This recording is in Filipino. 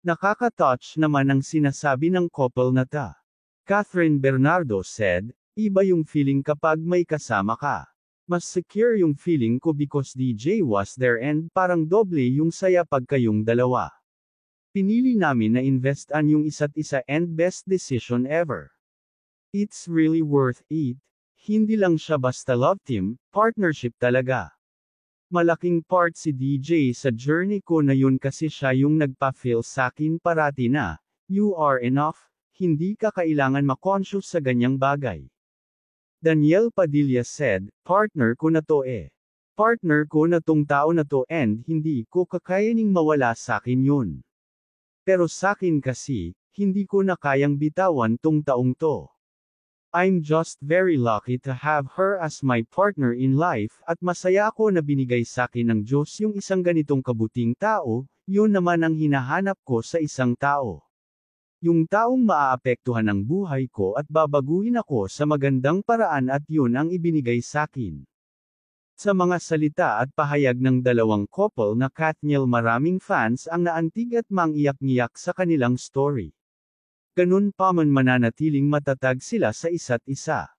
Nakaka-touch naman ang sinasabi ng couple na ta. Catherine Bernardo said, iba yung feeling kapag may kasama ka. Mas secure yung feeling ko because DJ was there and parang doble yung saya pag kayong dalawa. Pinili namin na investan yung isa't isa and best decision ever. It's really worth it. Hindi lang siya basta love team, partnership talaga. Malaking part si DJ sa journey ko na yun kasi siya yung nagpa-feel sakin parati na, you are enough, hindi ka kailangan ma-conscious sa ganyang bagay. Daniel Padilla said, partner ko na to eh. Partner ko na tong tao na to and hindi ko kakayaning mawala sakin yun. Pero sakin kasi, hindi ko na kayang bitawan tong taong to. I'm just very lucky to have her as my partner in life at masaya ako na binigay sakin ng Diyos yung isang ganitong kabuting tao, yun naman ang hinahanap ko sa isang tao. Yung taong maaapektuhan ng buhay ko at babaguhin ako sa magandang paraan at yun ang ibinigay sakin. Sa mga salita at pahayag ng dalawang couple na Katniel maraming fans ang naantig at mangiyak-ngiyak sa kanilang story. Ganun pa man mananatiling matatag sila sa isa't isa.